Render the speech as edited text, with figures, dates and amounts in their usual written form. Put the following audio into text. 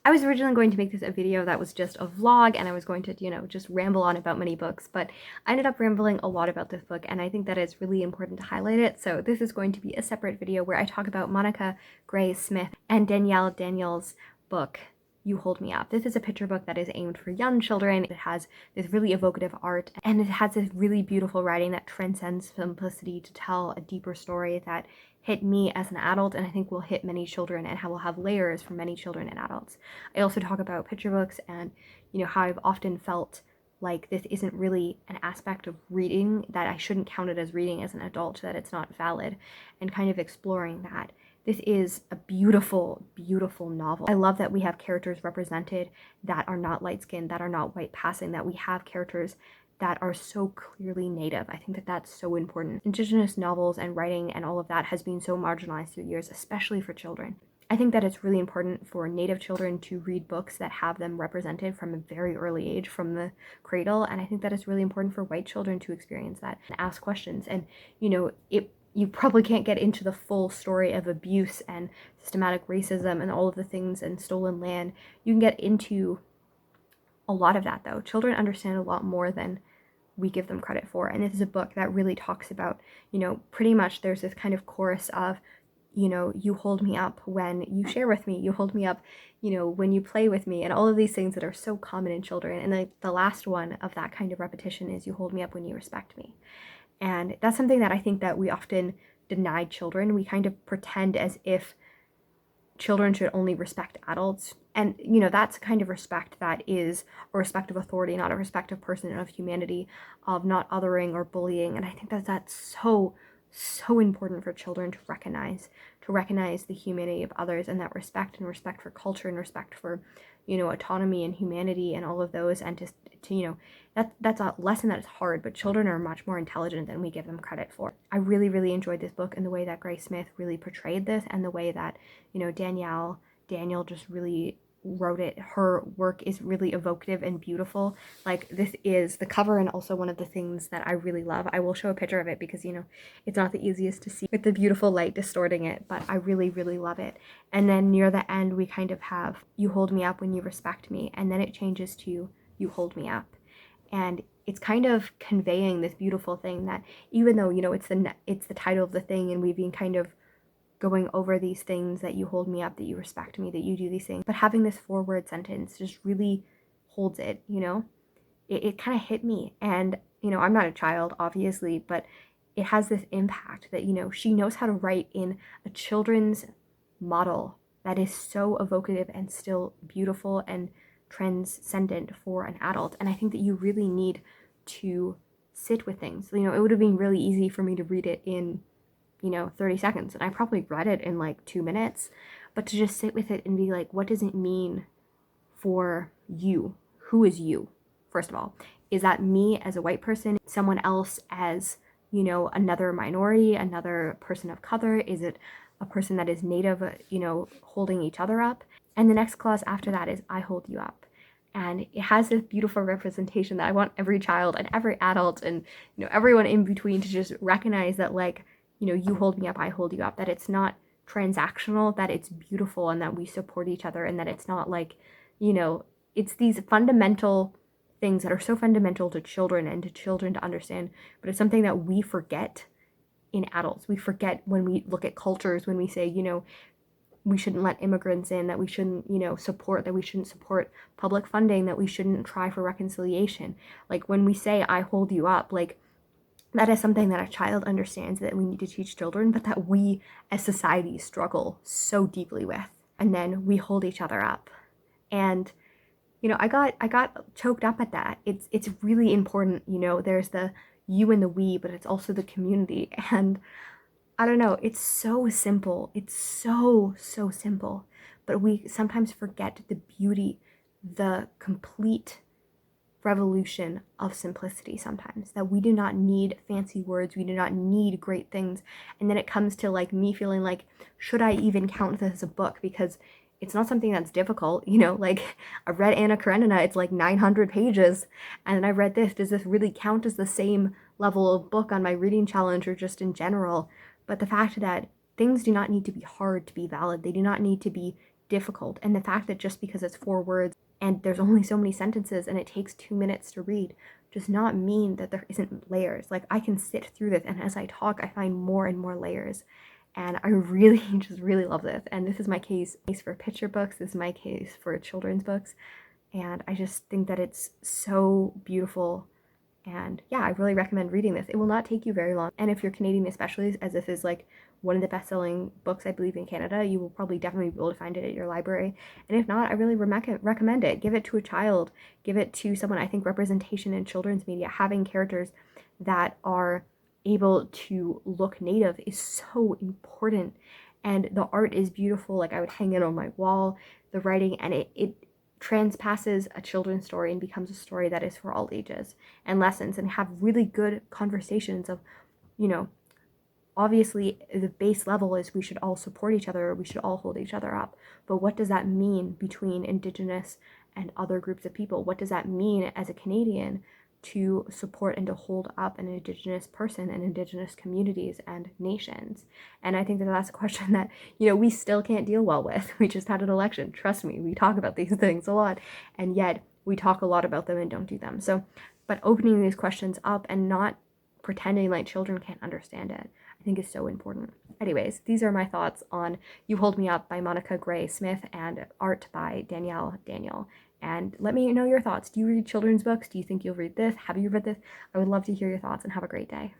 I was originally going to make this a video that was just a vlog, and I was going to, you know, just ramble on about many books, but I ended up rambling a lot about this book, and I think that it's really important to highlight it. So this is going to be a separate video where I talk about Monica Gray Smith and Danielle Daniels' book, You Hold Me Up. This is a picture book that is aimed for young children. It has this really evocative art, and it has this really beautiful writing that transcends simplicity to tell a deeper story that hit me as an adult, and I think will hit many children, and how will have layers for many children and adults. I also talk about picture books and, you know, how I've often felt like this isn't really an aspect of reading, that I shouldn't count it as reading as an adult, that it's not valid, and kind of exploring that. This is a beautiful, beautiful novel. I love that we have characters represented that are not light-skinned, that are not white passing, that we have characters that are so clearly Native. I think that that's so important. Indigenous novels and writing and all of that has been so marginalized through the years, especially for children. I think that it's really important for Native children to read books that have them represented from a very early age, from the cradle, and I think that it's really important for white children to experience that and ask questions. And, you know, you probably can't get into the full story of abuse and systematic racism and all of the things and stolen land. You can get into a lot of that, though. Children understand a lot more than we give them credit for. And this is a book that really talks about, you know, pretty much there's this kind of chorus of, you know, you hold me up when you share with me, you hold me up, you know, when you play with me, and all of these things that are so common in children. And the last one of that kind of repetition is you hold me up when you respect me. And that's something that I think that we often deny children. We kind of pretend as if children should only respect adults. And, you know, that's a kind of respect that is a respect of authority, not a respect of person and of humanity, of not othering or bullying. And I think that that's so important for children to recognize the humanity of others, and that respect for culture and respect for, you know, autonomy and humanity and all of those. And to you know, that's a lesson that is hard, but children are much more intelligent than we give them credit for. I really, really enjoyed this book, and the way that Gray Smith really portrayed this, and the way that, you know, Danielle just really wrote it. Her work is really evocative and beautiful. Like, this is the cover, and also one of the things that I really love. I will show a picture of it because, you know, it's not the easiest to see with the beautiful light distorting it, but I really, really love it. And then near the end, we kind of have you hold me up when you respect me, and then it changes to you hold me up. And it's kind of conveying this beautiful thing that, even though, you know, it's the title of the thing, and we've been kind of going over these things, that you hold me up, that you respect me, that you do these things, but having this 4-word sentence just really holds it, you know? It kind of hit me. And, you know, I'm not a child, obviously, but it has this impact that, you know, she knows how to write in a children's model that is so evocative and still beautiful and transcendent for an adult. And I think that you really need to sit with things. You know, it would have been really easy for me to read it in, you know, 30 seconds, and I probably read it in like 2 minutes, but to just sit with it and be like, what does it mean for you? Who is you? First of all, is that me as a white person, someone else as, you know, another minority, another person of color? Is it a person that is Native, you know, holding each other up? And the next clause after that is I hold you up. And it has this beautiful representation that I want every child and every adult and, you know, everyone in between to just recognize that, like, you know, you hold me up, I hold you up, that it's not transactional, that it's beautiful, and that we support each other, and that it's not like, you know, it's these fundamental things that are so fundamental to children and to children to understand, but it's something that we forget in adults. We forget when we look at cultures, when we say, you know, we shouldn't let immigrants in, that we shouldn't, you know, that we shouldn't support public funding, that we shouldn't try for reconciliation. Like, when we say I hold you up, like, that is something that a child understands that we need to teach children, but that we as society struggle so deeply with. And then we hold each other up. And, you know, I got choked up at that. It's really important, you know, there's the you and the we, but it's also the community. And I don't know, it's so simple. It's so simple. But we sometimes forget the beauty, the complete revolution of simplicity sometimes, that we do not need fancy words, we do not need great things. And then it comes to, like, me feeling like, should I even count this as a book? Because it's not something that's difficult, you know, like, I read Anna Karenina, it's like 900 pages, and then I read this. Does this really count as the same level of book on my reading challenge, or just in general? But the fact that things do not need to be hard to be valid, they do not need to be difficult. And the fact that just because it's 4 words and there's only so many sentences and it takes 2 minutes to read does not mean that there isn't layers. Like, I can sit through this, and as I talk, I find more and more layers. And I really, just really love this. And this is my case for picture books. This is my case for children's books. And I just think that it's so beautiful. And yeah, I really recommend reading this. It will not take you very long. And if you're Canadian especially, as this is like one of the best-selling books, I believe, in Canada, you will probably definitely be able to find it at your library. And if not, I really recommend it. Give it to a child. Give it to someone. I think representation in children's media, having characters that are able to look native, is so important. And the art is beautiful. Like, I would hang it on my wall, the writing, and it transpasses a children's story and becomes a story that is for all ages, and lessons, and have really good conversations of, you know, obviously the base level is we should all support each other, we should all hold each other up. But what does that mean between Indigenous and other groups of people? What does that mean as a Canadian to support and to hold up an Indigenous person and Indigenous communities and nations? And I think that that's a question that, we still can't deal well with. We just had an election. Trust me, we talk about these things a lot, and yet we talk a lot about them and don't do them. So, but opening these questions up and not pretending like children can't understand it, I think is so important. Anyways, these are my thoughts on You Hold Me Up by Monica Gray Smith and art by Danielle Daniel. And let me know your thoughts. Do you read children's books? Do you think you'll read this? Have you read this? I would love to hear your thoughts, and have a great day.